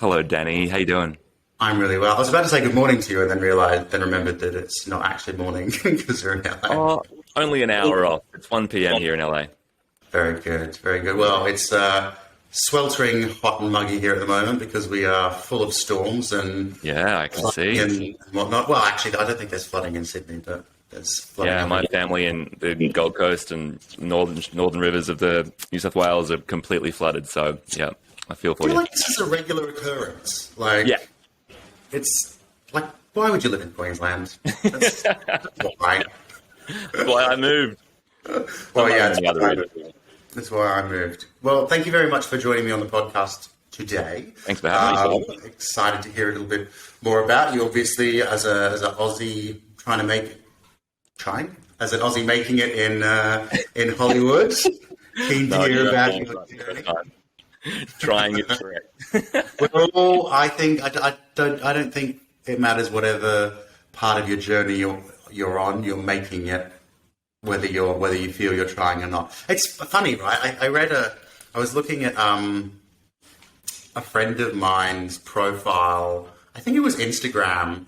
Hello, Danny. How you doing? I'm really well. I was about to say good morning to you and then remembered that it's not actually morning because you're in LA. Oh, only an hour off. It's 1 p.m. here in LA. Very good, very good. Well, it's sweltering hot and muggy here at the moment because we are full of storms and Yeah, I can flooding see. and whatnot. Well, actually, I don't think there's flooding in Sydney, but there's flooding Yeah, up my in... family in the Gold Coast and northern rivers of the New South Wales are completely flooded. So yeah, I feel I for feel you. like this is a regular occurrence. Like, Yeah. it's like, why would you live in Queensland? That's why. That's why I moved. Well, yeah, Among the other reasons. that's why I moved. Well, thank you very much for joining me on the podcast today. Thanks for having me. Excited to hear a little bit more about you. Obviously, as an Aussie as an Aussie making it in Hollywood. Keen to No, hear you're about absolutely your right. journey. Trying is correct. Well, I don't think it matters whatever part of your journey you're on. You're making it, whether you feel you're trying or not. It's funny, right? I was looking at a friend of mine's profile. I think it was Instagram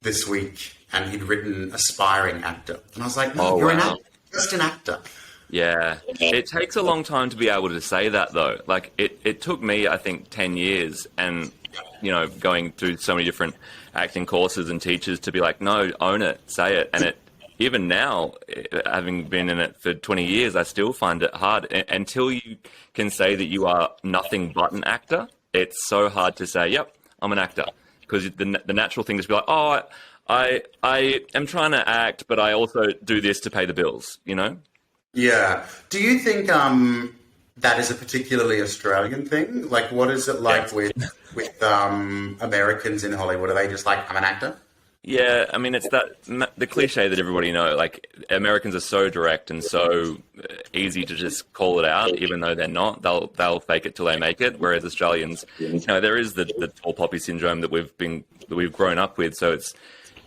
this week, and he'd written aspiring actor, and I was like, no, Oh, you're an wow. actor, just an actor. Yeah, it takes a long time to be able to say that though. Like it took me, I think, 10 years and, going through so many different acting courses and teachers to be like, no, own it, say it. And even now, having been in it for 20 years, I still find it hard until you can say that you are nothing but an actor. It's so hard to say, yep, I'm an actor, because the natural thing is to be like, oh, I am trying to act, but I also do this to pay the bills, Yeah. Do you think that is a particularly Australian thing? Like, what is it like with Americans in Hollywood? Are they just like, I'm an actor? Yeah, I mean, it's the cliche that everybody know. Like, Americans are so direct and so easy to just call it out, even though they're not. They'll fake it till they make it. Whereas Australians, there is the tall poppy syndrome that we've grown up with. So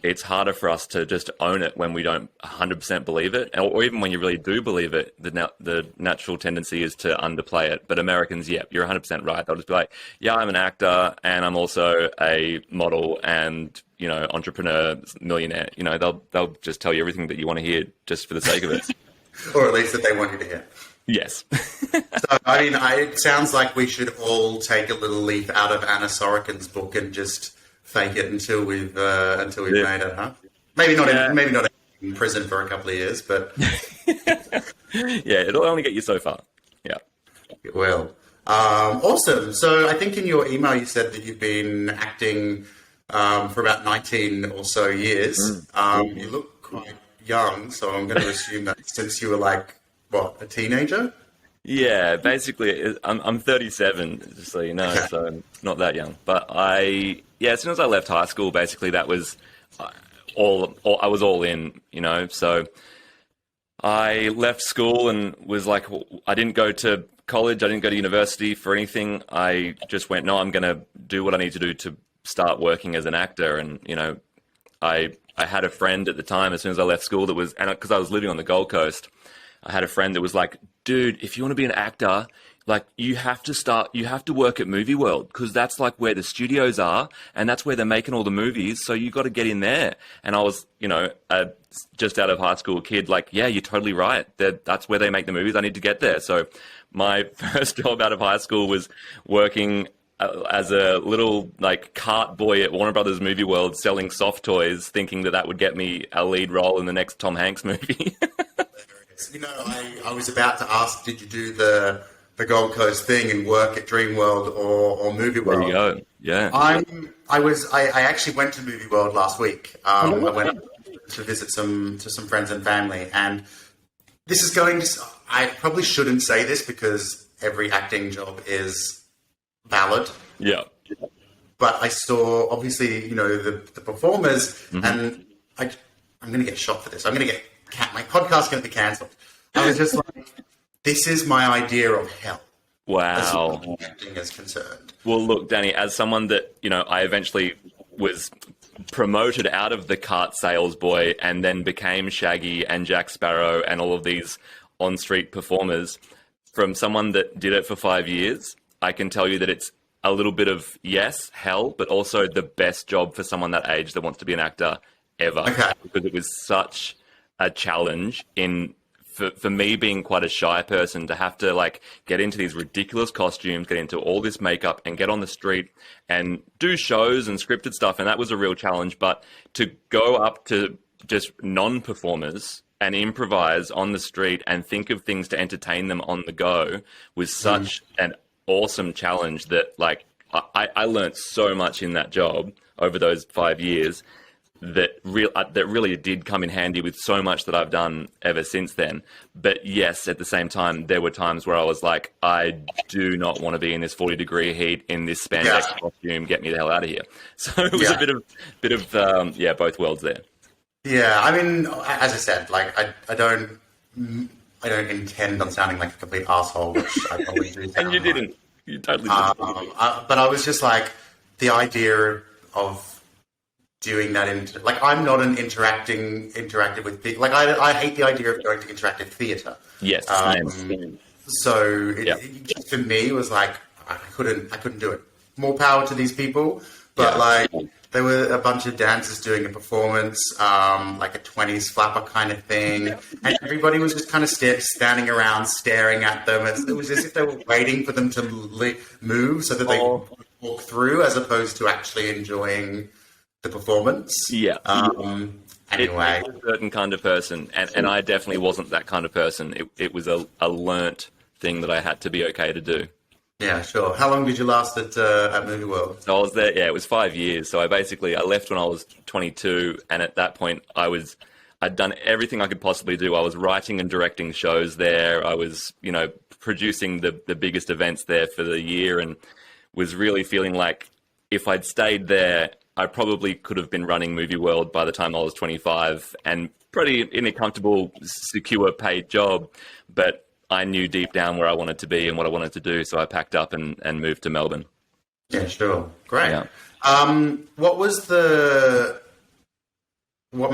it's harder for us to just own it when we don't 100% believe it, or even when you really do believe it. The natural tendency is to underplay it. But Americans, yeah, you're 100% right. They'll just be like, yeah, I'm an actor and I'm also a model and entrepreneur, millionaire. They'll just tell you everything that you want to hear just for the sake of it. Or at least that they want you to hear. Yes. So, I mean, it sounds like we should all take a little leaf out of Anna Sorokin's book and just fake it until we've made it, huh? Maybe not in prison for a couple of years, but Yeah, it'll only get you so far. Yeah. it will. Awesome. So I think in your email you said that you've been acting for about 19 or so years. You look quite young, so I'm going to assume that since you were like, what, a teenager? Yeah, basically, I'm 37, just so you know, so not that young. But as soon as I left high school, basically that was I was all in, So I left school and was like, I didn't go to college, I didn't go to university for anything. I just went, no, I'm going to do what I need to do to start working as an actor. And, I had a friend at the time, as soon as I left school, and because I was living on the Gold Coast, I had a friend that was like, dude, if you want to be an actor, like you have to work at Movie World, because that's like where the studios are and that's where they're making all the movies. So you got to get in there. And I was, just out of high school kid, like, yeah, you're totally right. That's where they make the movies. I need to get there. So my first job out of high school was working as a little like cart boy at Warner Brothers Movie World, selling soft toys, thinking that would get me a lead role in the next Tom Hanks movie. I was about to ask, did you do the Gold Coast thing and work at Dream World or Movie World? There you go. Yeah. I actually went to Movie World last week. I went to visit some friends and family, and this is I probably shouldn't say this because every acting job is valid. Yeah. But I saw, obviously, the performers, and I'm going to get shot for this. My podcast's going to be cancelled. I was just like, this is my idea of hell. Wow. As far as acting is concerned. Well, look, Danny, as someone that, I eventually was promoted out of the cart sales boy and then became Shaggy and Jack Sparrow and all of these on-street performers, from someone that did it for 5 years, I can tell you that it's a little bit of, yes, hell, but also the best job for someone that age that wants to be an actor ever. Okay. Because it was such a challenge for me being quite a shy person to have to like get into these ridiculous costumes, get into all this makeup and get on the street and do shows and scripted stuff. And that was a real challenge. But to go up to just non-performers and improvise on the street and think of things to entertain them on the go was such an awesome challenge that like I learned so much in that job over those 5 years that really did come in handy with so much that I've done ever since then. But yes, at the same time, there were times where I was like, I do not want to be in this 40-degree heat in this spandex costume. Get me the hell out of here. So it was a bit of both worlds there. Yeah, I mean, as I said, like I don't intend on sounding like a complete asshole, which I probably do. And you didn't. You totally didn't. But I was just like, the idea of doing that like I'm not an interactive with people. Like I hate the idea of going to interactive theatre. Yes. So it for me it was like I couldn't do it. More power to these people, but like there were a bunch of dancers doing a performance, like a 20s flapper kind of thing, and everybody was just kind of standing around staring at them. It was as if they were waiting for them to move so that they could walk through, as opposed to actually enjoying the performance. Yeah. Anyway, it's a certain kind of person, and I definitely wasn't that kind of person. It was a learnt thing that I had to be okay to do. Yeah, sure. How long did you last at Movie World? So I was there. Yeah, it was 5 years. So I left when I was 22, and at that point I'd done everything I could possibly do. I was writing and directing shows there. I was, producing the biggest events there for the year, and was really feeling like if I'd stayed there, I probably could have been running Movie World by the time I was 25 and pretty in a comfortable, secure paid job. But I knew deep down where I wanted to be and what I wanted to do. So I packed up and moved to Melbourne. Yeah, sure. Great. Yeah. What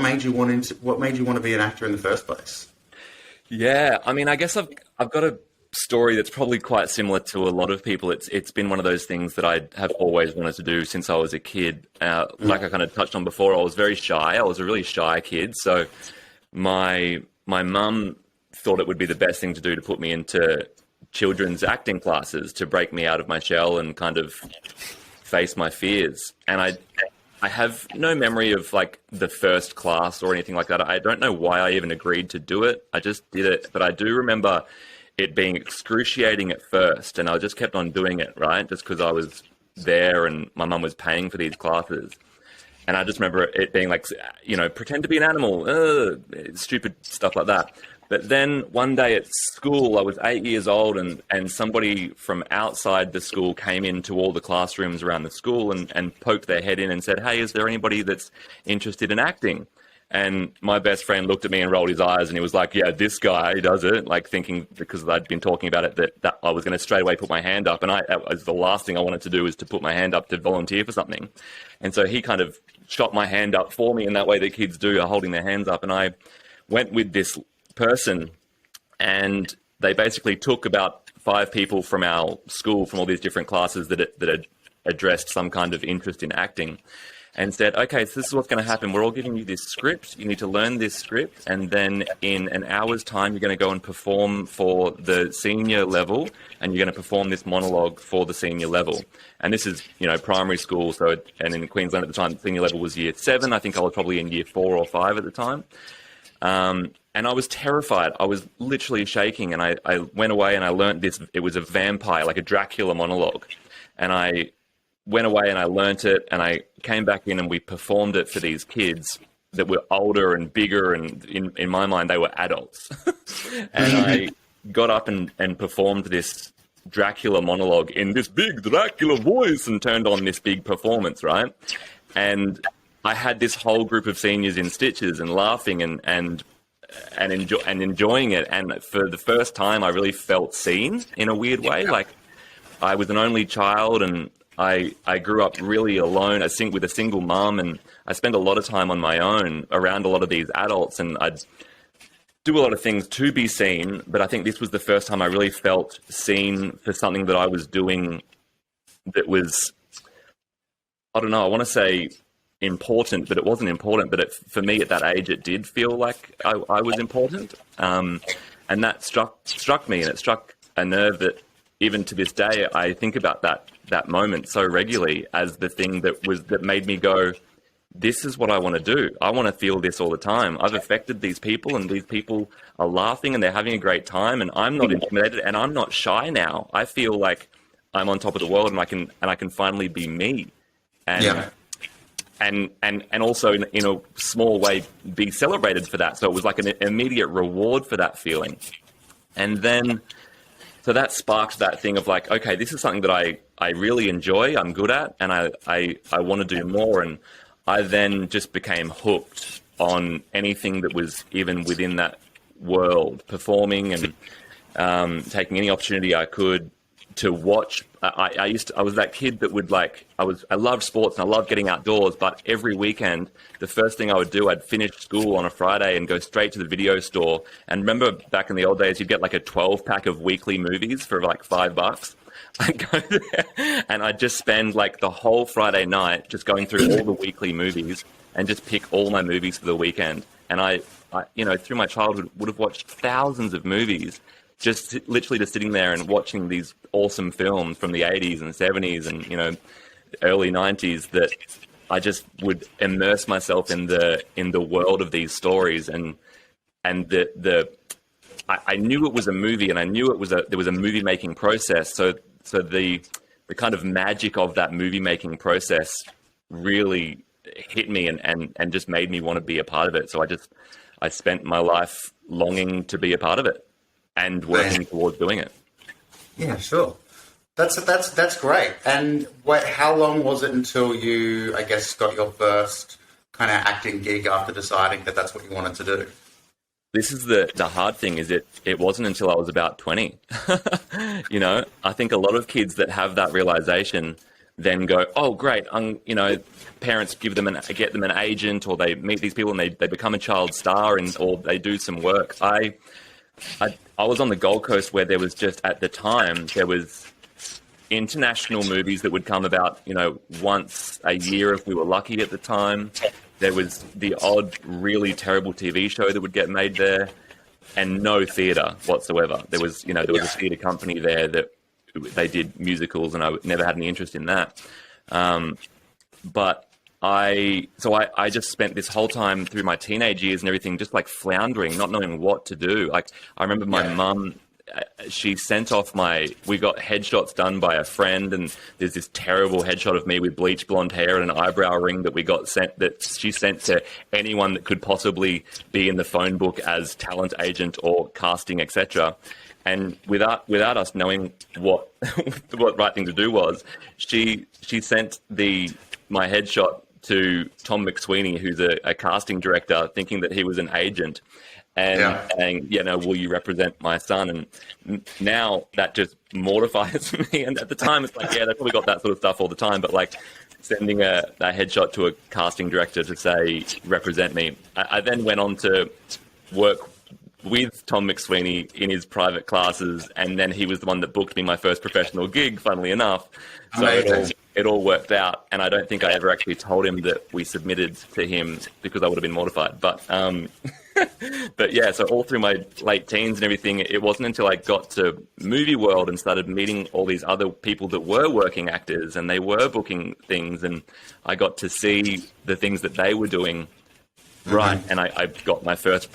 made you want to be an actor in the first place? Yeah. I mean, I guess I've got a story that's probably quite similar to a lot of people. It's been one of those things that I have always wanted to do since I was a kid. Like I kind of touched on before, I was very shy. I was a really shy kid. So my mum thought it would be the best thing to do to put me into children's acting classes to break me out of my shell and kind of face my fears. And I have no memory of like the first class or anything like that. I don't know why I even agreed to do it. I just did it. But I do remember it being excruciating at first, and I just kept on doing it, right? Just because I was there and my mum was paying for these classes. And I just remember it being like, pretend to be an animal, stupid stuff like that. But then one day at school, I was 8 years old, and somebody from outside the school came into all the classrooms around the school and poked their head in and said, "Hey, is there anybody that's interested in acting?" And my best friend looked at me and rolled his eyes, and he was like, "Yeah, this guy does it," like thinking because I'd been talking about it that I was going to straight away put my hand up. And that was the last thing I wanted to do, was to put my hand up to volunteer for something. And so he kind of shot my hand up for me in that way that kids do, are holding their hands up. And I went with this person, and they basically took about 5 people from our school, from all these different classes that had addressed some kind of interest in acting, and said, "Okay, so this is what's going to happen. We're all giving you this script. You need to learn this script, and then in an hour's time, you're going to go and perform for the senior level, and you're going to perform this monologue for the senior level." And this is, primary school. And in Queensland at the time, the senior level was year 7. I think I was probably in year 4 or 5 at the time. And I was terrified. I was literally shaking. And I went away and I learned this. It was a vampire, like a Dracula monologue. And I went away and I learnt it. And I came back in and we performed it for these kids that were older and bigger. And in my mind, they were adults. And I got up and performed this Dracula monologue in this big Dracula voice and turned on this big performance, right? And I had this whole group of seniors in stitches and laughing and enjoying it. And for the first time, I really felt seen in a weird way. Like I was an only child, and I grew up really alone, with a single mum, and I spent a lot of time on my own around a lot of these adults, and I'd do a lot of things to be seen. But I think this was the first time I really felt seen for something that I was doing that was, I don't know, I want to say important, but it wasn't important. But for me at that age, it did feel like I was important. And that struck me, and it struck a nerve that even to this day, I think about that moment so regularly as the thing that made me go, this is what I want to do. I want to feel this all the time. I've affected these people, and these people are laughing and they're having a great time, and I'm not intimidated and I'm not shy now. I feel like I'm on top of the world, and I can finally be me. And and also in a small way be celebrated for that. So it was like an immediate reward for that feeling. And then so that sparked that thing of like, okay, this is something that I really enjoy, I'm good at, and I want to do more. And I then just became hooked on anything that was even within that world, performing and taking any opportunity I could to watch. I was that kid that would I loved sports and I loved getting outdoors, but every weekend, the first thing I would do, I'd finish school on a Friday and go straight to the video store. And remember back in the old days, you'd get like a 12-pack of weekly movies for like $5. I'd go there and I'd just spend like the whole Friday night just going through all the weekly movies and just pick all my movies for the weekend. And I through my childhood would have watched thousands of movies, just literally just sitting there and watching these awesome films from the 80s and 70s and, early 90s that I just would immerse myself in the world of these stories. And I knew it was a movie, and I knew there was a movie making process. So the kind of magic of that movie making process really hit me and just made me want to be a part of it. So I spent my life longing to be a part of it and working towards doing it. Yeah, sure. That's great. And how long was it until you, I guess, got your first kind of acting gig after deciding that that's what you wanted to do? This is the hard thing, is it wasn't until I was about 20. I think a lot of kids that have that realization then go, oh, great, parents get them an agent, or they meet these people and they become a child star, or they do some work. I was on the Gold Coast where there was just, at the time, there was international movies that would come about, once a year if we were lucky at the time. There was the odd, really terrible TV show that would get made there, and no theatre whatsoever. There was a theatre company there that they did musicals, and I never had any interest in that. But I just spent this whole time through my teenage years and everything just like floundering, not knowing what to do. Like I remember my mum, she sent off we got headshots done by a friend, and there's this terrible headshot of me with bleach blonde hair and an eyebrow ring that she sent to anyone that could possibly be in the phone book as talent agent or casting, etc. And without us knowing what what right thing to do was, she sent my headshot to Tom McSweeney, who's a casting director, thinking that he was an agent. And saying, will you represent my son? And now that just mortifies me. And at the time, it's like, they probably got that sort of stuff all the time. But like sending a headshot to a casting director to say, represent me. I then went on to work with Tom McSweeney in his private classes. And then he was the one that booked me my first professional gig, funnly enough. So it all worked out. And I don't think I ever actually told him that we submitted to him, because I would have been mortified. But but yeah, so all through my late teens and everything, it wasn't until I got to movie world and started meeting all these other people that were working actors and they were booking things, and I got to see the things that they were doing. Right. And I got my first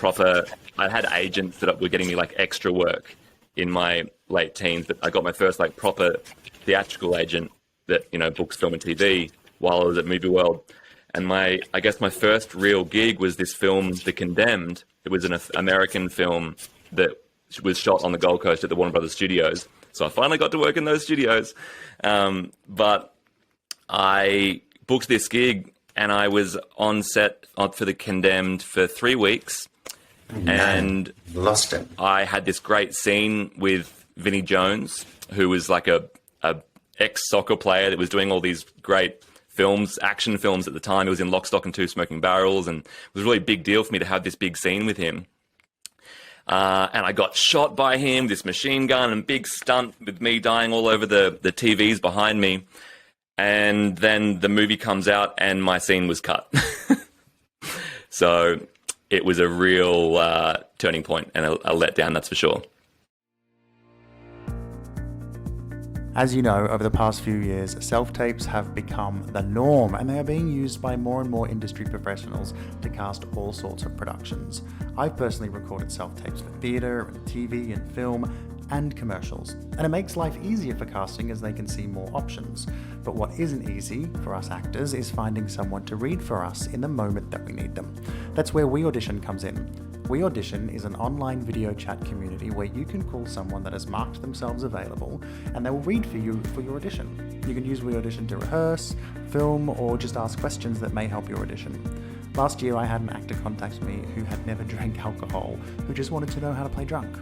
I had agents that were getting me like extra work in my late teens, but I got my first like proper theatrical agent that, books film and TV while I was at Movie World. And I guess my first real gig was this film, The Condemned. It was an American film that was shot on the Gold Coast at the Warner Brothers Studios. So I finally got to work in those studios. But I booked this gig and I was on set for The Condemned for 3 weeks. And lost it. I had this great scene with Vinnie Jones, who was like a ex-soccer player that was doing all these great films, action films at the time. It was in Lock, Stock and Two Smoking Barrels, and it was a really big deal for me to have this big scene with him. and I got shot by him, this machine gun and big stunt with me dying all over the TVs behind me. And then the movie comes out and my scene was cut. So it was a real turning point and a letdown, that's for sure. As you know, over the past few years, self-tapes have become the norm, and they are being used by more and more industry professionals to cast all sorts of productions. I've personally recorded self-tapes for theatre and TV and film and commercials, and it makes life easier for casting as they can see more options. But what isn't easy for us actors is finding someone to read for us in the moment that we need them. That's where We Audition comes in. We Audition is an online video chat community where you can call someone that has marked themselves available and they will read for you for your audition. You can use We Audition to rehearse, film, or just ask questions that may help your audition. Last year I had an actor contact me who had never drank alcohol, who just wanted to know how to play drunk.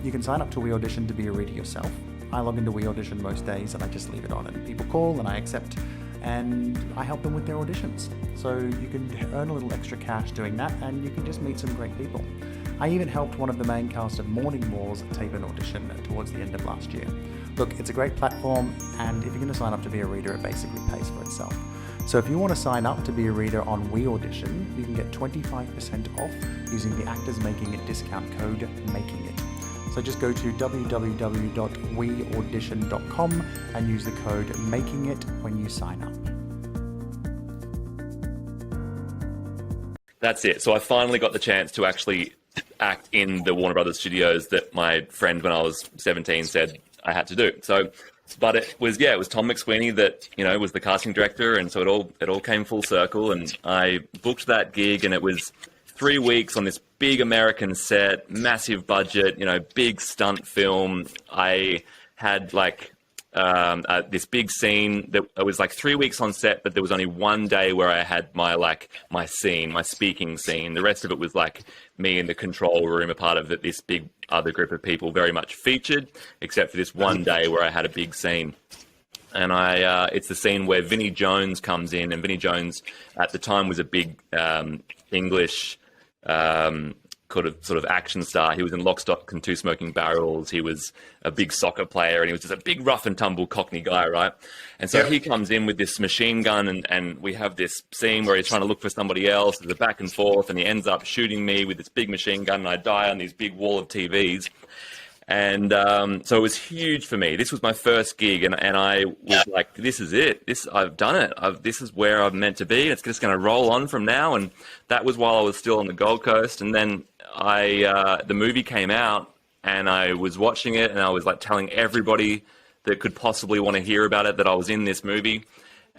You can sign up to We Audition to be a reader yourself. I log into We Audition most days and I just leave it on, and people call and I accept, and I help them with their auditions. So you can earn a little extra cash doing that, and you can just meet some great people. I even helped one of the main cast of Morning Wars tape an audition towards the end of last year. Look, it's a great platform, and if you're going to sign up to be a reader, it basically pays for itself. So if you want to sign up to be a reader on We Audition, you can get 25% off using the Actors Making It discount code MAKINGIT. So just go to www.weaudition.com and use the code MAKINGIT when you sign up. That's it. So I finally got the chance to actually act in the Warner Brothers studios that my friend when I was 17 said I had to do. So, but it was Tom McSweeney that, was the casting director. And so it all came full circle, and I booked that gig, and it was 3 weeks on this big American set, massive budget, big stunt film. I had this big scene that it was 3 weeks on set, but there was only one day where I had my scene, my speaking scene. The rest of it was me in the control room, a part of this big other group of people, very much featured, except for this one day where I had a big scene. And it's the scene where Vinnie Jones comes in, and Vinnie Jones at the time was a big English sort of action star. He was in Lock, Stock and Two Smoking Barrels. He was a big soccer player, and he was just a big rough and tumble Cockney guy, right? And so he comes in with this machine gun, and we have this scene where he's trying to look for somebody else. There's a back and forth, and he ends up shooting me with this big machine gun, and I die on this big wall of TVs. And so it was huge for me. This was my first gig, and I was like, this is it. I've done it. This is where I'm meant to be. It's just going to roll on from now. And that was while I was still on the Gold Coast. And then the movie came out, and I was watching it, and I was telling everybody that could possibly want to hear about it that I was in this movie.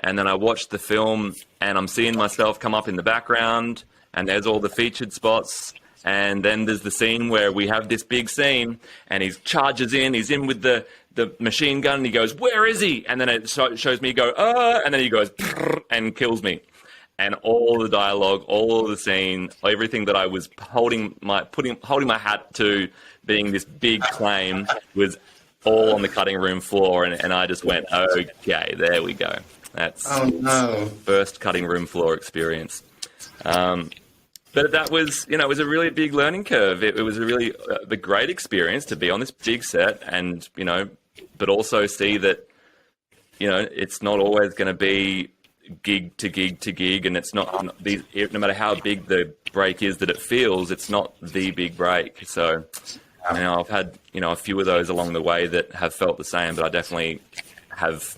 And then I watched the film, and I'm seeing myself come up in the background, and there's all the featured spots. And then there's the scene where we have this big scene, and he charges in. He's in with the machine gun, and he goes, "Where is he?" And then it shows me go, and then he goes and kills me. And all the dialogue, all of the scene, everything that I was holding my hat to being this big claim was all on the cutting room floor, and I just went, okay, there we go. That's first cutting room floor experience. But that was, it was a really big learning curve. It was a really the great experience to be on this big set, and but also see that it's not always going to be gig to gig to gig, and it's not no matter how big the break is that it feels, it's not the big break. So I've had a few of those along the way that have felt the same, but I definitely have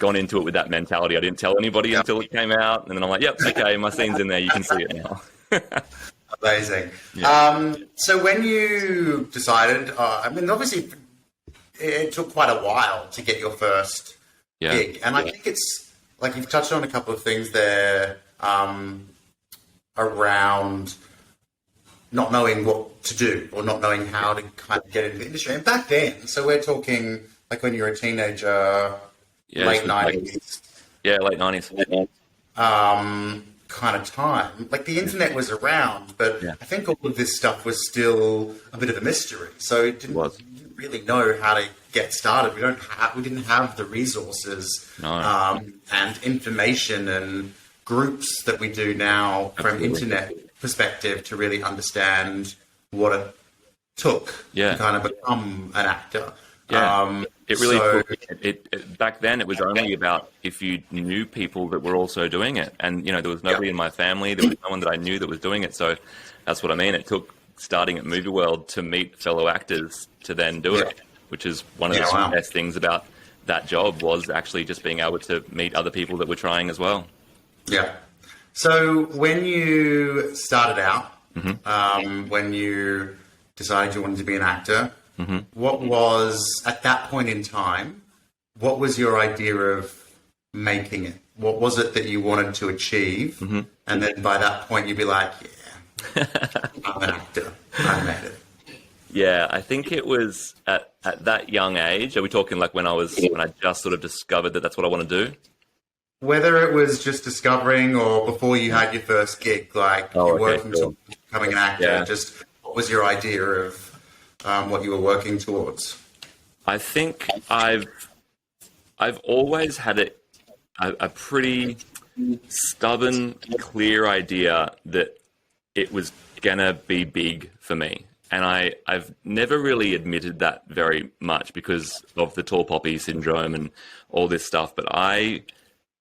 gone into it with that mentality. I didn't tell anybody until it came out, and then I'm like, yep, okay, my scene's in there, you can see it now. Amazing. Yeah. So when you decided, obviously it took quite a while to get your first gig, and I think it's you've touched on a couple of things there around not knowing what to do or not knowing how to kind of get into the industry. And back then, so we're talking when you were a teenager, late 90s. Late 90s. Kind of time. The internet was around, but I think all of this stuff was still a bit of a mystery. So you didn't really know how to get started. We didn't have the resources and information and groups that we do now from internet perspective to really understand what it took Yeah. to kind of become an actor. Yeah, it really took, back then it was only about if you knew people that were also doing it. And, you know, there was nobody in my family, there was no one that I knew that was doing it. So that's what I mean. It took starting at Movie World to meet fellow actors to then do it, which is one of the best things about that job, was actually just being able to meet other people that were trying as well. Yeah. So when you started out, when you decided you wanted to be an actor, what was, at that point in time, what was your idea of making it? What was it that you wanted to achieve? And then by that point, you'd be like, yeah, I'm an actor. I made it. Yeah, I think it was at that young age. Are we talking like when I just sort of discovered that that's what I want to do? Whether it was just discovering or before you had your first gig, like you're working towards becoming an actor, just what was your idea of what you were working towards? I think I've always had a pretty stubborn, clear idea that it was gonna be big for me. And I've never really admitted that very much because of the tall poppy syndrome and all this stuff. But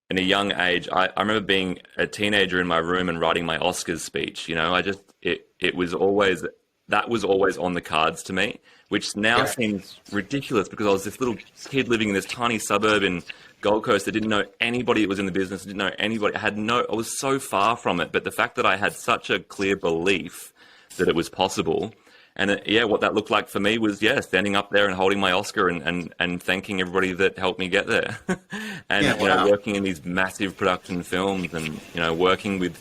in a young age, I remember being a teenager in my room and writing my Oscars speech. You know, it was always, that was always on the cards to me, which now seems ridiculous because I was this little kid living in this tiny suburb in Gold Coast that didn't know anybody that was in the business, didn't know anybody. I was so far from it. But the fact that I had such a clear belief that it was possible. And what that looked like for me was, standing up there and holding my Oscar and thanking everybody that helped me get there. And, working in these massive production films and, working with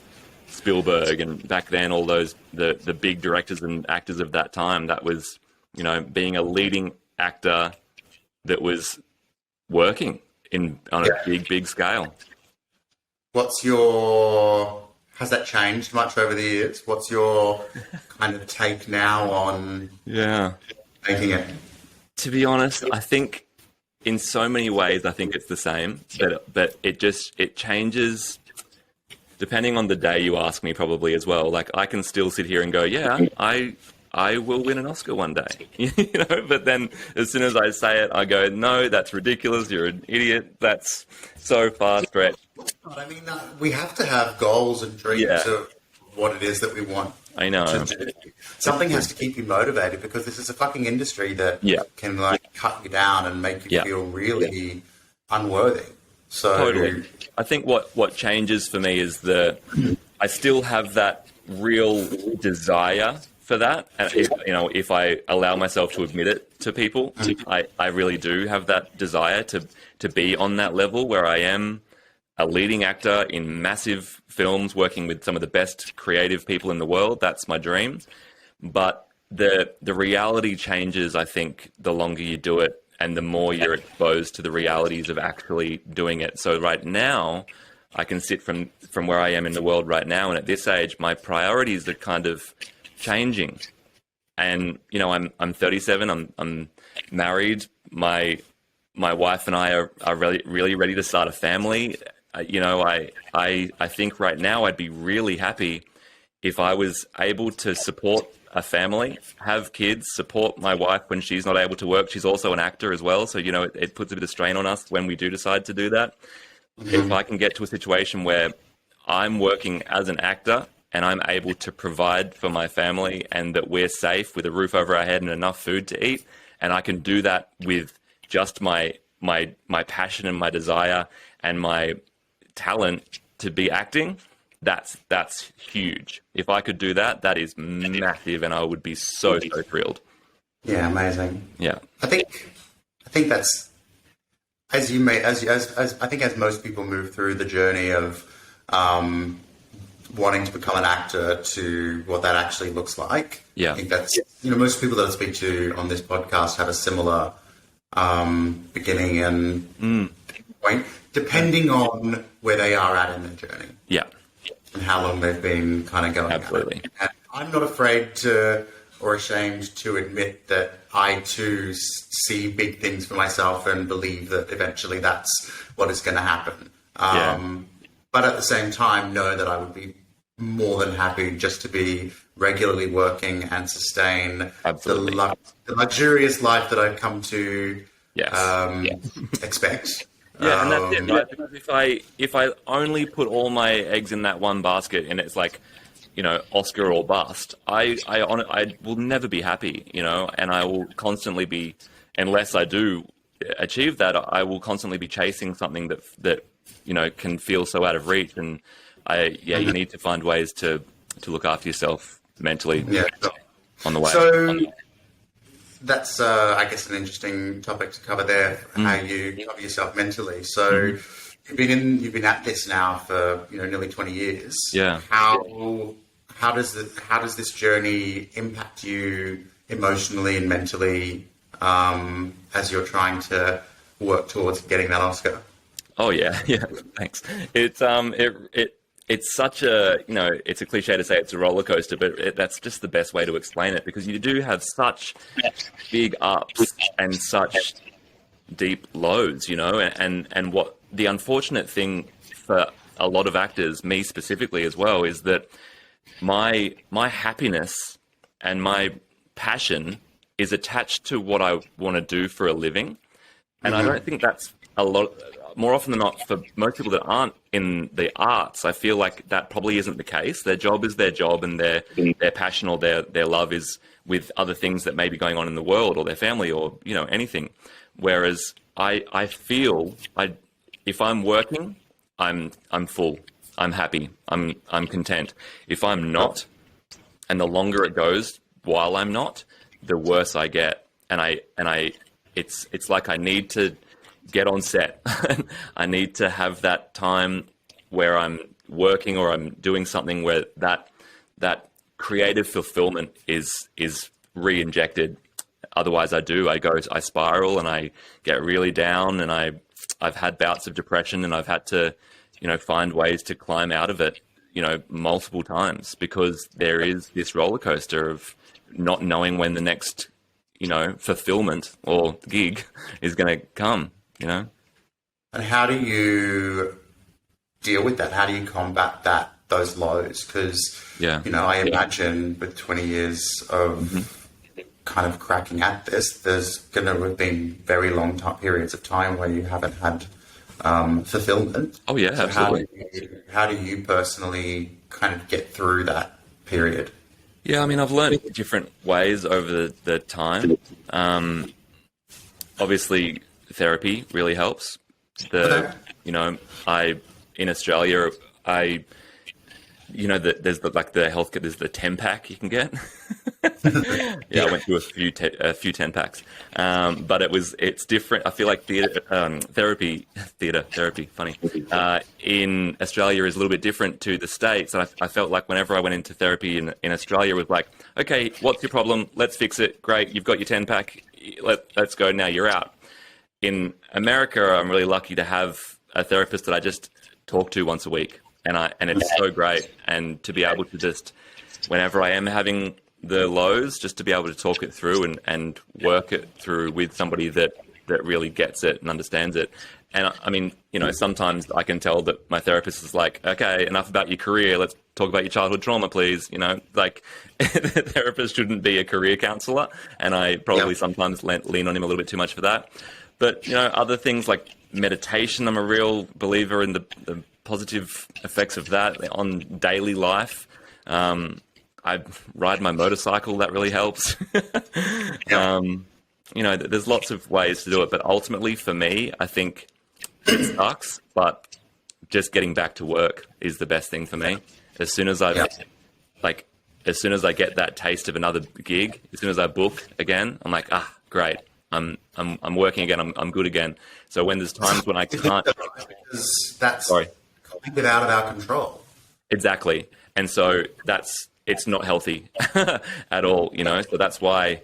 Spielberg and back then all those, the big directors and actors of that time, that was, being a leading actor that was working on a big scale. Has that changed much over the years? What's your kind of take now on making it? To be honest, I think in so many ways, I think it's the same, but it changes depending on the day you ask me probably as well. Like I can still sit here and go, I will win an Oscar one day, but then as soon as I say it, I go, no, that's ridiculous. You're an idiot. That's so far stretched. I mean, we have to have goals and dreams of what it is that we want. I know. To do. Something has to keep you motivated because this is a fucking industry that can cut you down and make you feel really unworthy. So totally. I think what changes for me is I still have that real desire for that. And if I allow myself to admit it to people, I really do have that desire to be on that level where I am a leading actor in massive films, working with some of the best creative people in the world. That's my dream. But the reality changes, I think, the longer you do it and the more you're exposed to the realities of actually doing it. So right now, I can sit from where I am in the world right now, and at this age, my priorities are kind of changing. And, I'm 37, I'm married, my wife and I are really, really ready to start a family. I think right now I'd be really happy if I was able to support a family, have kids, support my wife when she's not able to work. She's also an actor as well. So, it puts a bit of strain on us when we do decide to do that. If I can get to a situation where I'm working as an actor and I'm able to provide for my family and that we're safe with a roof over our head and enough food to eat, and I can do that with just my passion and my desire and my talent to be acting, that's huge. If I could do that, that is massive, and I would be so thrilled. Yeah, amazing. Yeah, I think that's I think as most people move through the journey of wanting to become an actor to what that actually looks like. Yeah, I think that's most people that I speak to on this podcast have a similar beginning and point, depending on where they are at in their journey. Yeah. And how long they've been kind of going. Absolutely. And I'm not afraid or ashamed to admit that I too see big things for myself and believe that eventually that's what is going to happen. But at the same time, know that I would be more than happy just to be regularly working and sustain Absolutely. the luxurious life that I've come to expect. Yeah, and that's it, right? Because if I only put all my eggs in that one basket, and it's like, Oscar or bust, I will never be happy, and I will constantly be, unless I do achieve that, I will constantly be chasing something that can feel so out of reach. And you need to find ways to look after yourself mentally on the way. So that's, I guess, an interesting topic to cover there. How you cover yourself mentally. So you've been at this now for nearly 20 years. Yeah. How does this journey impact you emotionally and mentally as you're trying to work towards getting that Oscar? Oh yeah, thanks. It's such a, it's a cliche to say it's a roller coaster, but that's just the best way to explain it, because you do have such big ups and such deep lows, and what the unfortunate thing for a lot of actors, me specifically as well, is that my happiness and my passion is attached to what I want to do for a living. And I don't think that's a lot, more often than not, for most people that aren't in the arts, I feel like that probably isn't the case. Their job is their job, and their passion or their love is with other things that may be going on in the world, or their family, or anything. Whereas I feel if I'm working, I'm full, I'm happy, I'm content. If I'm not, and the longer it goes while I'm not, the worse I get. And it's like I need to get on set. I need to have that time where I'm working or I'm doing something where that creative fulfillment is re-injected. Otherwise I spiral and I get really down, and I've had bouts of depression, and I've had to, find ways to climb out of it, multiple times, because there is this roller coaster of not knowing when the next, fulfillment or gig is going to come, And how do you deal with that? How do you combat those lows? Because, I imagine with 20 years of kind of cracking at this, there's going to have been very long periods of time where you haven't had fulfillment. Oh, yeah, so absolutely. How do you personally kind of get through that period? Yeah, I mean, I've learned different ways over the time. Obviously, therapy really helps. In Australia, there's the health kit. There's the 10-pack you can get. I went through a few 10-packs, but it's different. I feel like therapy. Funny. In Australia is a little bit different to the States, and I felt like whenever I went into therapy in Australia, it was like, okay, what's your problem? Let's fix it. Great, you've got your 10-pack. Let's go now. You're out. In America, I'm really lucky to have a therapist that I just talk to once a week, and it's so great. And to be able to just, whenever I am having the lows, just to be able to talk it through and work it through with somebody that really gets it and understands it. And I mean, sometimes I can tell that my therapist is like, okay, enough about your career. Let's talk about your childhood trauma, please. Like the therapist shouldn't be a career counselor. And I probably sometimes lean on him a little bit too much for that. But, other things like meditation, I'm a real believer in the positive effects of that on daily life. I ride my motorcycle, that really helps. There's lots of ways to do it, but ultimately for me, I think it sucks, but just getting back to work is the best thing for me. As soon as I get that taste of another gig, as soon as I book again, I'm like, great. I'm working again. I'm good again. So when there's times when I can't, because that's completely out of our control. Exactly. And so it's not healthy at all, so that's why,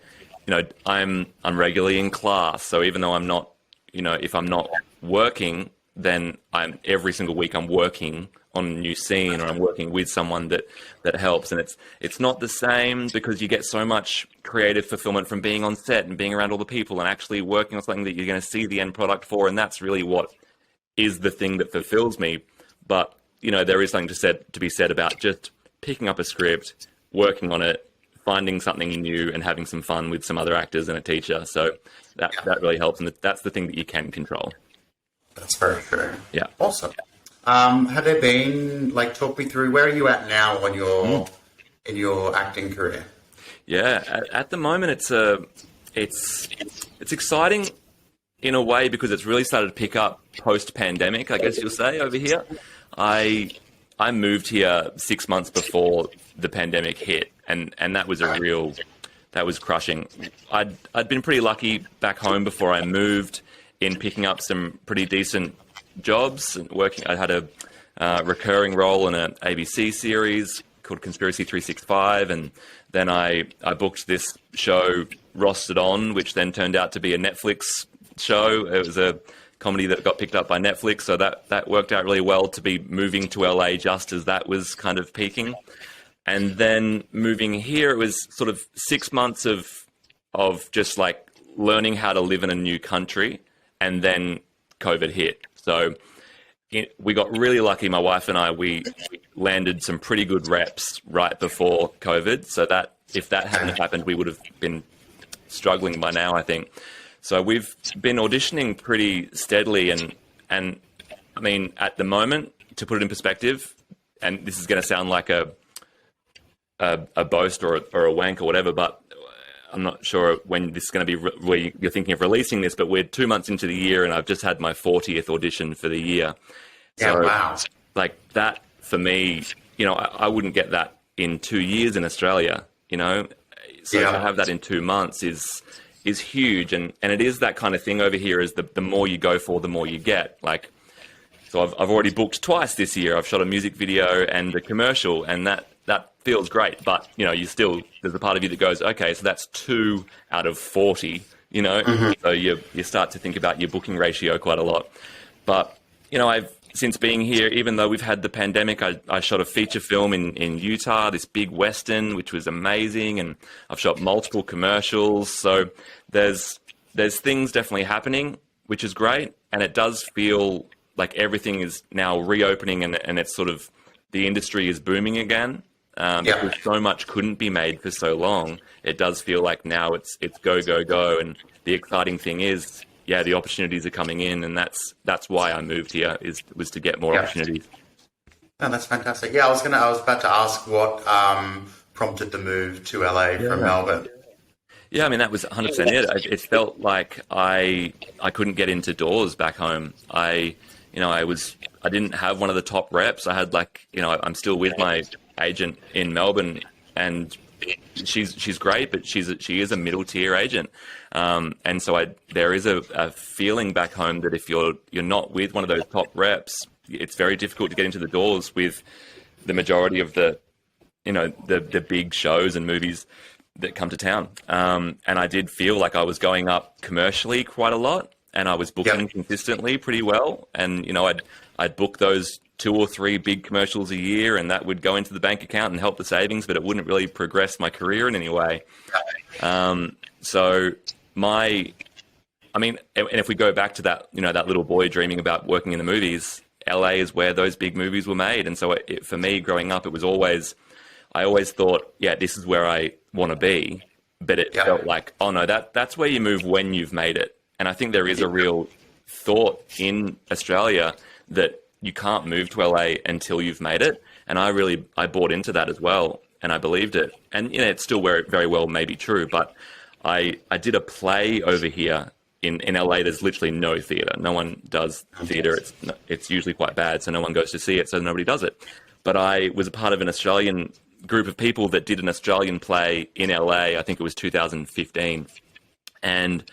I'm regularly in class. So even though I'm not, if I'm not working, then every single week I'm working on a new scene, or I'm working with someone that helps. And it's not the same, because you get so much creative fulfillment from being on set and being around all the people and actually working on something that you're going to see the end product for. And that's really what is the thing that fulfills me. But, there is something to be said about just picking up a script, working on it, finding something new, and having some fun with some other actors and a teacher. So that really helps, and that's the thing that you can control. That's very true. Yeah. Awesome. Have there been, like, talk me through, where are you at now on your in your acting career? Yeah, at the moment it's exciting in a way because it's really started to pick up post-pandemic, I guess you'll say, over here. I moved here 6 months before the pandemic hit, and that was that was crushing. I'd been pretty lucky back home before I moved in picking up some pretty decent jobs and working. I had a recurring role in an ABC series called Conspiracy 365, and then I booked this show Rostered On, which then turned out to be a Netflix show. It was a comedy that got picked up by Netflix, so that worked out really well to be moving to LA just as that was kind of peaking. And then moving here, it was sort of 6 months of just like learning how to live in a new country, and then COVID hit. So we got really lucky, my wife and I, we landed some pretty good reps right before COVID, so that if that hadn't happened, we would have been struggling by now, I think. So we've been auditioning pretty steadily, and I mean, at the moment, to put it in perspective, and this is going to sound like a boast or a wank or whatever, but I'm not sure when this is going to be where you're thinking of releasing this, but we're 2 months into the year and I've just had my 40th audition for the year. Yeah, So, wow. like that for me, you know, I wouldn't get that in 2 years in Australia, you know? So to have that in 2 months is huge. And it is that kind of thing over here, is the more you go for, the more you get. Like, so I've already booked twice this year. I've shot a music video and a commercial, and that feels great. But, you know, there's a part of you that goes, okay, so that's 2 out of 40, you know? So you start to think about your booking ratio quite a lot. But, you know, since being here, even though we've had the pandemic, I shot a feature film in Utah, this big Western, which was amazing. And I've shot multiple commercials. So there's things definitely happening, which is great. And it does feel like everything is now reopening, and it's sort of, the industry is booming again. Because so much couldn't be made for so long. It does feel like now it's go, go, go. And the exciting thing is, the opportunities are coming in, and that's why I moved here, was to get more opportunities. No, that's fantastic. Yeah, I was about to ask what prompted the move to LA from Melbourne. Yeah, I mean, that was 100% it. It felt like I couldn't get into doors back home. I didn't have one of the top reps. I had I'm still with my agent in Melbourne, and she's great, but she is a middle tier agent. And so there is a feeling back home that if you're not with one of those top reps, it's very difficult to get into the doors with the majority of the big shows and movies that come to town. And I did feel like I was going up commercially quite a lot, and I was booking consistently pretty well. And, you know, I'd book those 2 or 3 big commercials a year, and that would go into the bank account and help the savings, but it wouldn't really progress my career in any way. And if we go back to that, that little boy dreaming about working in the movies, LA is where those big movies were made. And so for me growing up, I always thought, this is where I want to be. But it felt like, oh no, that's where you move when you've made it. And I think there is a real thought in Australia that you can't move to LA until you've made it. And I bought into that as well, and I believed it. And it's still very well may be true, but I did a play over here in LA. There's literally no theatre. No one does theatre. It's usually quite bad, so no one goes to see it, so nobody does it. But I was a part of an Australian group of people that did an Australian play in LA. I think it was 2015. And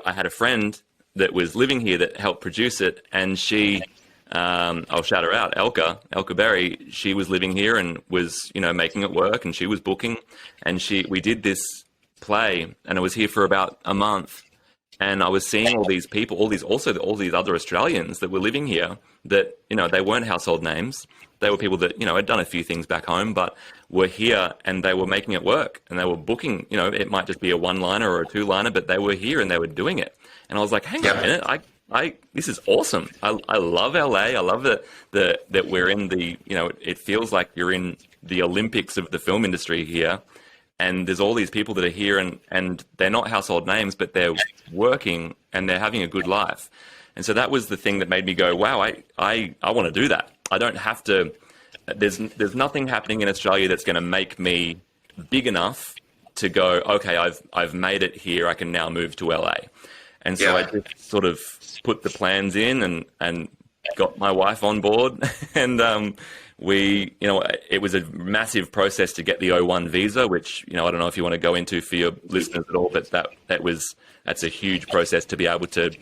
I had a friend that was living here that helped produce it, and she, I'll shout her out, Elka Berry. She was living here and was, making it work, and she was booking, and we did this play, and I was here for about a month, and I was seeing all these people, all these other Australians that were living here that, they weren't household names. They were people that, had done a few things back home, but were here and they were making it work, and they were booking, it might just be a 1-liner or a 2-liner, but they were here and they were doing it. And I was like, hang on a minute, this is awesome. I love LA. I love that we're in the, it feels like you're in the Olympics of the film industry here. And there's all these people that are here and they're not household names, but they're working and they're having a good life. And so that was the thing that made me go, wow, I want to do that. I don't have to, there's nothing happening in Australia that's going to make me big enough to go, okay, I've made it here. I can now move to LA. And so I just sort of put the plans in and got my wife on board. And it was a massive process to get the O1 visa, which, I don't know if you want to go into for your listeners at all, but that's a huge process to be able to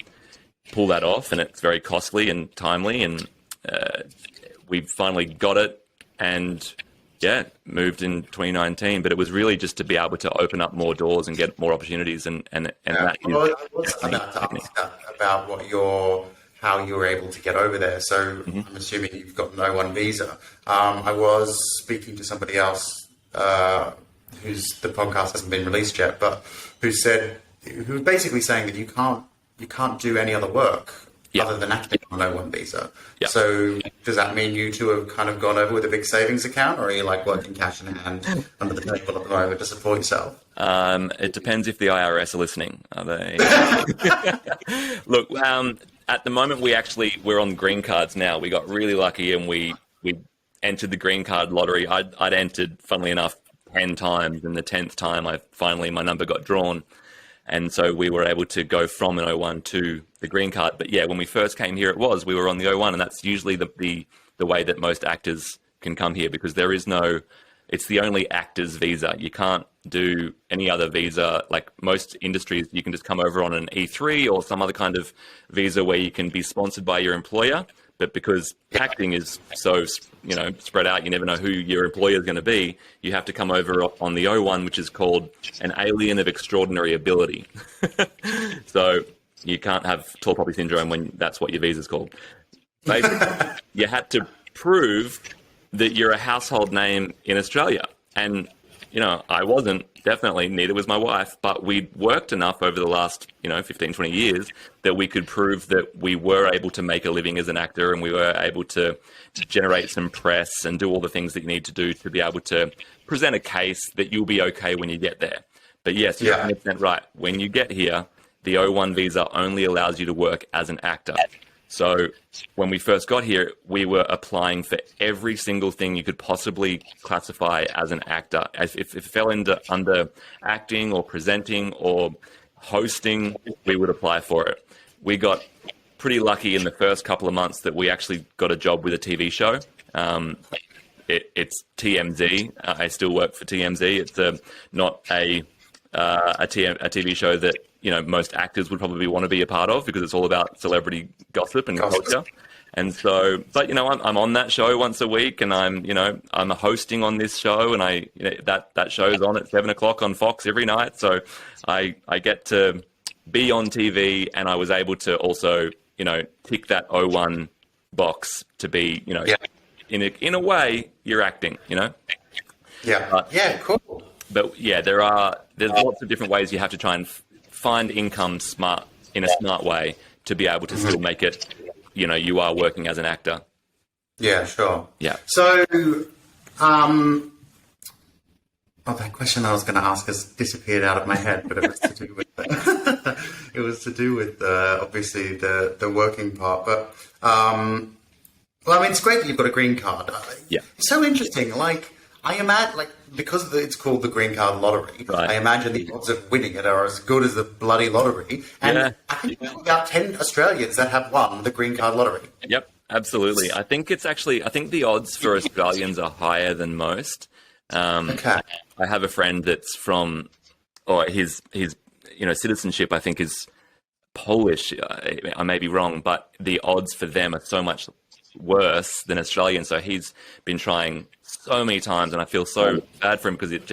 pull that off. And it's very costly and timely. And we finally got it and moved in 2019, but it was really just to be able to open up more doors and get more opportunities. And that I was about to ask about how you were able to get over there. So I'm assuming you've got no one visa. I was speaking to somebody else whose the podcast hasn't been released yet, but who was basically saying that you can't do any other work other than acting on no one visa. Yeah. So does that mean you two have kind of gone over with a big savings account, or are you like working cash in hand under the table at the moment to support yourself? It depends if the IRS are listening. Are they? Look, at the moment we're on green cards now. We got really lucky and we entered the green card lottery. I'd entered, funnily enough, 10 times, and the 10th time my number got drawn. And so we were able to go from an O1 to the green card. But when we first came here, we were on the O1, and that's usually the way that most actors can come here, because it's the only actor's visa. You can't do any other visa. Like most industries, you can just come over on an E3 or some other kind of visa where you can be sponsored by your employer. But because acting is so, spread out, you never know who your employer is going to be. You have to come over on the O1, which is called an alien of extraordinary ability. So you can't have tall poppy syndrome when that's what your visa is called. Basically, you had to prove that you're a household name in Australia. And, I wasn't, definitely, neither was my wife, but we'd worked enough over the last, 15, 20 years that we could prove that we were able to make a living as an actor, and we were able to generate some press and do all the things that you need to do to be able to present a case that you'll be okay when you get there. But yes, you're 100% right. When you get here, the O1 visa only allows you to work as an actor. So when we first got here, we were applying for every single thing you could possibly classify as an actor. If it fell under acting or presenting or hosting, we would apply for it. We got pretty lucky in the first couple of months that we actually got a job with a TV show. It's TMZ. I still work for TMZ. It's not a TV show that most actors would probably want to be a part of, because it's all about celebrity gossip and culture. And so, but I'm on that show once a week, and I'm hosting on this show, and that show's on at 7:00 on Fox every night. So I get to be on TV, and I was able to also tick that O1 box to be in a way you're acting. Cool. But there's lots of different ways you have to try and find income in a smart way to be able to still make it, you are working as an actor. Yeah, sure. Yeah. So, that question I was going to ask has disappeared out of my head, but it was to do with obviously the working part. But it's great that you've got a green card. Yeah. It's so interesting. I imagine, because it's called the green card lottery, right. I imagine the odds of winning it are as good as the bloody lottery. And I think there are about 10 Australians that have won the green card lottery. Yep, absolutely. I think the odds for Australians are higher than most. Okay. I have a friend that's his citizenship, I think, is Polish. I may be wrong, but the odds for them are so much worse than Australian. So he's been trying so many times, and I feel so bad for him because it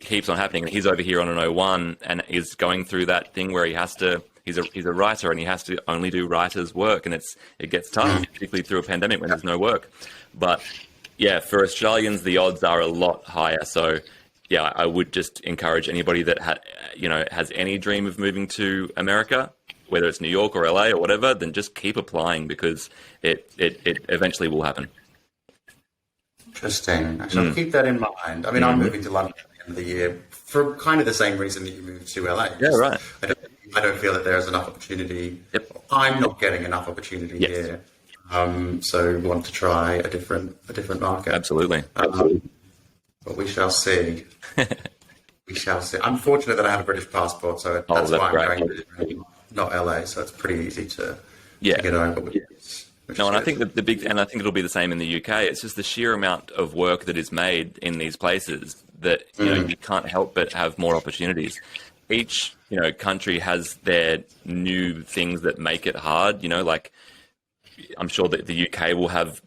keeps on happening. He's over here on an O1 and is going through that thing where he's a writer and he has to only do writer's work, and it gets tough, particularly through a pandemic when there's no work. But for Australians, the odds are a lot higher. So I would just encourage anybody that has any dream of moving to America, whether it's New York or LA or whatever, then just keep applying because it eventually will happen. Interesting. I shall keep that in mind. I mean, I'm moving to London at the end of the year for kind of the same reason that you moved to LA. Yeah, right. I don't feel that there is enough opportunity. Yep. I'm not getting enough opportunity here. So want to try a different market. Absolutely. But we shall see. We shall see. I'm fortunate that I have a British passport, so that's why I'm going to not LA. So it's pretty easy to get over. And I think that I think it'll be the same in the UK. It's just the sheer amount of work that is made in these places that you can't help but have more opportunities. Each country has their new things that make it hard. Like I'm sure that the UK will have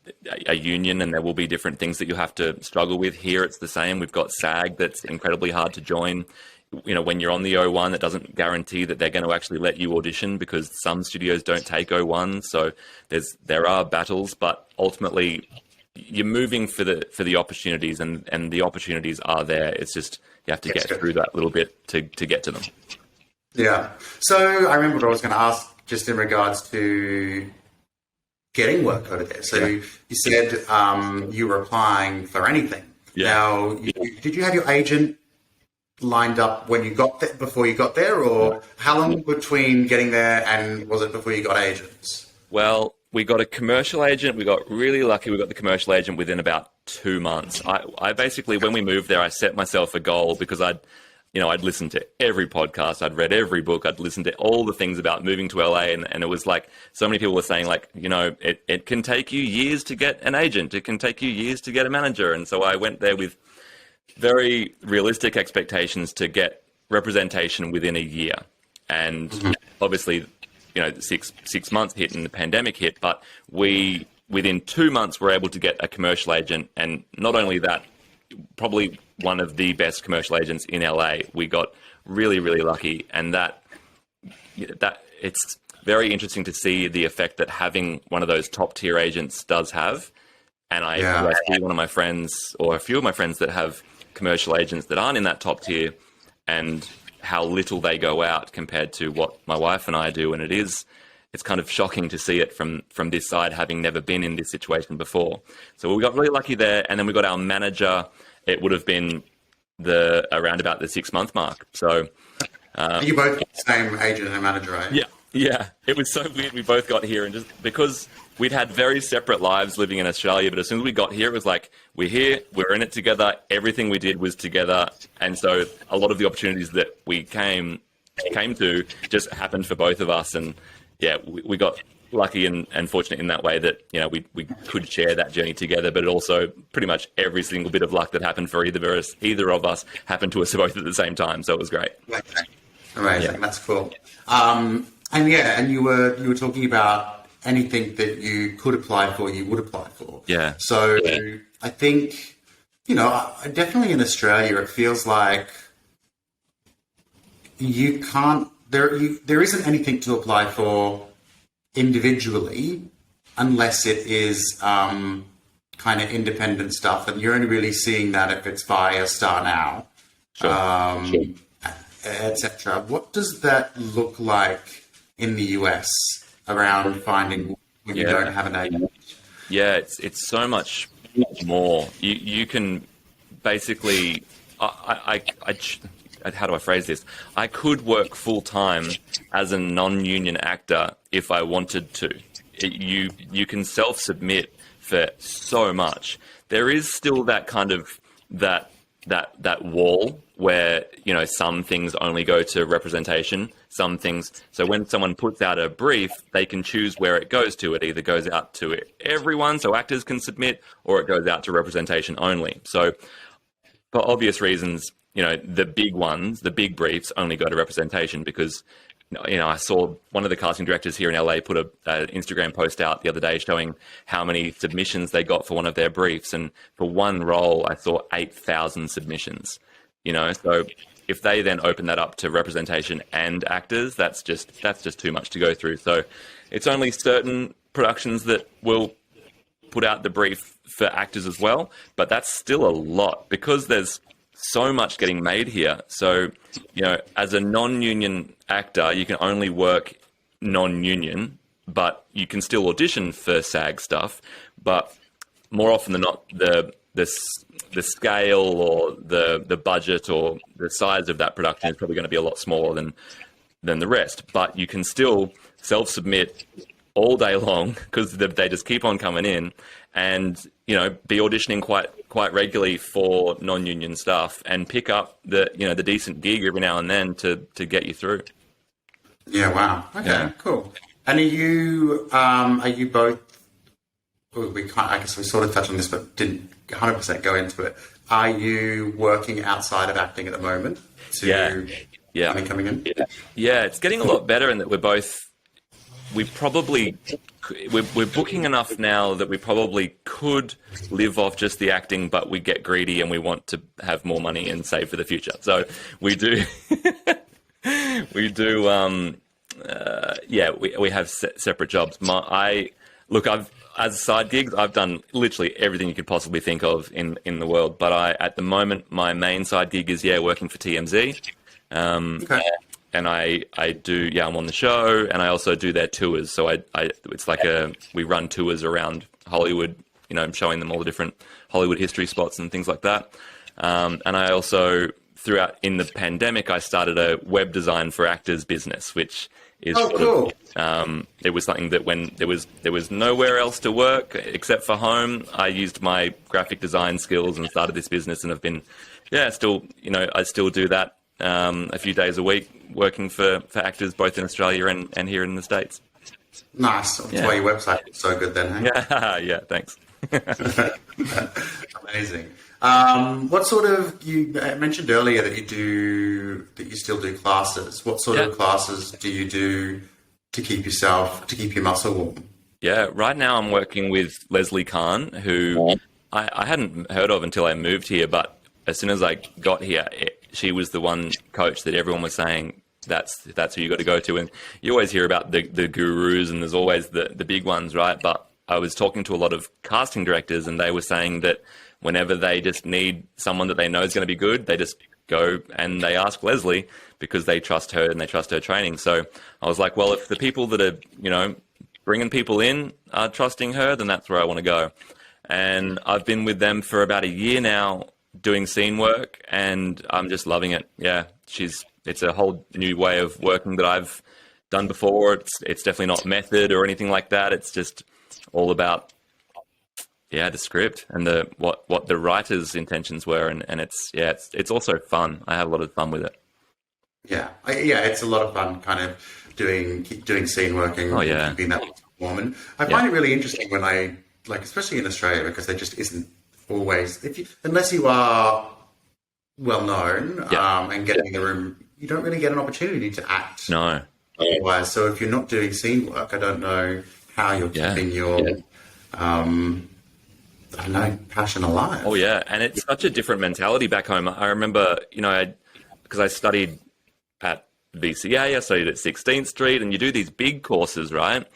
a union and there will be different things that you have to struggle with. Here it's the same. We've got SAG that's incredibly hard to join. When you're on the O1, that doesn't guarantee that they're going to actually let you audition because some studios don't take O1. So there are battles, but ultimately you're moving for the opportunities and the opportunities are there. It's just you have to get through that little bit to get to them. Yeah. So I remember what I was going to ask just in regards to getting work over there. So you said you were applying for anything. Yeah. Now, did you have your agent lined up when you got there, before you got there, or how long between getting there and was it before you got agents? Well, we got a commercial agent. We got really lucky. We got the commercial agent within about 2 months. I basically, when we moved there, I set myself a goal because I'd listened to every podcast, I'd read every book, I'd listened to all the things about moving to LA, and it was like so many people were saying like, it can take you years to get an agent, it can take you years to get a manager, and so I went there with very realistic expectations to get representation within a year, and obviously, 6 months hit and the pandemic hit, but we within 2 months were able to get a commercial agent, and not only that, probably one of the best commercial agents in LA. We got really, really lucky, and that it's very interesting to see the effect that having one of those top tier agents does have. And I see one of my friends or a few of my friends that have commercial agents that aren't in that top tier, and how little they go out compared to what my wife and I do. And it's kind of shocking to see it from this side, having never been in this situation before. So we got really lucky there, and then we got our manager. It would have been around about the 6 month mark. So you both got the same agent and manager, right? Yeah. It was so weird. We both got here, and just because we'd had very separate lives living in Australia, but as soon as we got here, it was like, we're here, we're in it together. Everything we did was together, and so a lot of the opportunities that we came to just happened for both of us. And we got lucky and fortunate in that way that we could share that journey together, but also pretty much every single bit of luck that happened for either of us happened to us both at the same time. So it was great. Amazing. That's cool. And you were talking about anything that you could apply for, you would apply for. Yeah. So I think definitely in Australia it feels like you can't. There isn't anything to apply for individually unless it is kind of independent stuff, and you're only really seeing that if it's via Star Now, etc. What does that look like in the US around finding when you don't have an agent? Yeah, it's so much more. You can basically, how do I phrase this? I could work full time as a non-union actor if I wanted to. You can self-submit for so much. There is still that kind of that wall where some things only go to representation. Some things. So when someone puts out a brief, they can choose where it goes to. It either goes out to everyone, so actors can submit, or it goes out to representation only. So for obvious reasons, the big ones, the big briefs only go to representation because, I saw one of the casting directors here in LA put an Instagram post out the other day showing how many submissions they got for one of their briefs. And for one role, I saw 8,000 submissions, so if they then open that up to representation and actors, that's just too much to go through. So it's only certain productions that will put out the brief for actors as well, but that's still a lot because there's so much getting made here. So, as a non-union actor, you can only work non-union, but you can still audition for SAG stuff. But more often than not, the scale or the budget or the size of that production is probably going to be a lot smaller than the rest. But you can still self-submit all day long because they just keep on coming in, and be auditioning quite regularly for non-union stuff and pick up the decent gig every now and then to get you through. Yeah. Wow. Okay. Cool. And are you both? I guess we sort of touched on this, but didn't 100% go into it. Are you working outside of acting at the moment? Yeah. Money coming in. Yeah, it's getting a lot better in that we're booking enough now that we probably could live off just the acting, but we get greedy and we want to have more money and save for the future. So we do, we have separate jobs. As side gigs, I've done literally everything you could possibly think of in the world. But at the moment, my main side gig is working for TMZ. Okay. And I do, I'm on the show, and I also do their tours. So it's like we run tours around Hollywood, showing them all the different Hollywood history spots and things like that. And I also, throughout in the pandemic, I started a web design for actors business, which is cool. It was something that when there was nowhere else to work except for home, I used my graphic design skills and started this business, and I've been, I still do that a few days a week, working for actors both in Australia and here in the States. Nice. That's why your website is so good then, hey? Yeah, thanks. Amazing. What sort of, you mentioned earlier that you still do classes. What sort of classes do you do to keep your muscle warm? Yeah, right now I'm working with Leslie Kahn, who I hadn't heard of until I moved here, but as soon as I got here, she was the one coach that everyone was saying, that's who you got to go to. And you always hear about the gurus, and there's always the big ones, right? But I was talking to a lot of casting directors, and they were saying that whenever they just need someone that they know is going to be good, they just go and they ask Leslie because they trust her and they trust her training. So I was like, well, if the people that are, bringing people in are trusting her, then that's where I want to go. And I've been with them for about a year now doing scene work, and I'm just loving it. Yeah, it's a whole new way of working that I've done before. It's definitely not method or anything like that. It's just all about the script and what the writer's intentions were, and it's also fun. I have a lot of fun with it. It's a lot of fun, kind of doing scene working. Keeping that warm. And I find it really interesting when especially in Australia, because there just isn't always, unless you are well known and getting in the room, you don't really get an opportunity to act. No. Otherwise, so if you're not doing scene work, I don't know how you're keeping your passion alive. Oh yeah, and it's such a different mentality back home. I remember, because I studied at VCA, I studied at 16th Street, and you do these big courses, right?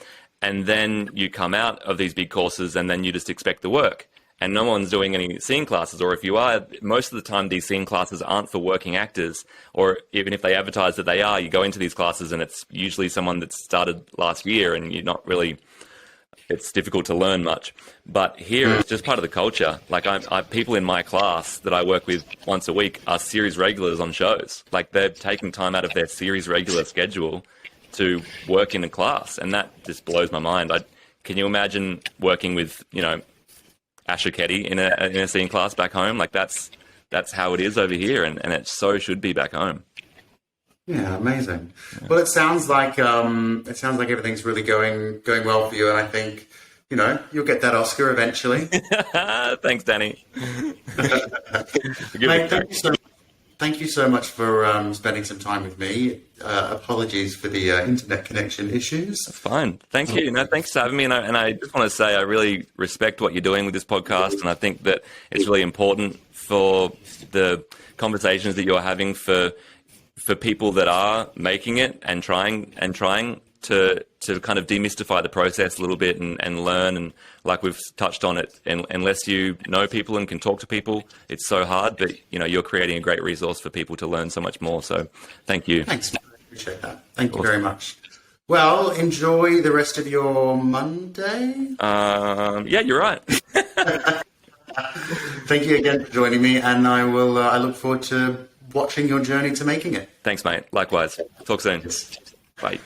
And then you come out of these big courses, and then you just expect the work. And no one's doing any scene classes, or if you are, most of the time these scene classes aren't for working actors, or even if they advertise that they are, you go into these classes and it's usually someone that started last year, and you're not really, it's difficult to learn much. But here it's just part of the culture. Like people in my class that I work with once a week are series regulars on shows. Like they're taking time out of their series regular schedule to work in a class, and that just blows my mind. Can you imagine working with, Asher Ketty in a scene class back home? Like that's how it is over here, and it so should be back home. Yeah, amazing. Yeah. Well, it sounds like everything's really going well for you, and I think you'll get that Oscar eventually. Thanks, Danny. Mate, thank you so much for spending some time with me. Apologies for the internet connection issues. That's fine. Thank you. Thanks for having me. And I just want to say I really respect what you're doing with this podcast, and I think that it's really important for the conversations that you're having for people that are making it and trying to kind of demystify the process a little bit and learn. And like we've touched on it, and unless you know people and can talk to people, it's so hard. But you're creating a great resource for people to learn so much more. So thank you. Thanks. I appreciate that. Thank you very much. Well, enjoy the rest of your Monday. Yeah, you're right. Thank you again for joining me, and I will. I look forward to watching your journey to making it. Thanks, mate. Likewise. Talk soon. Bye.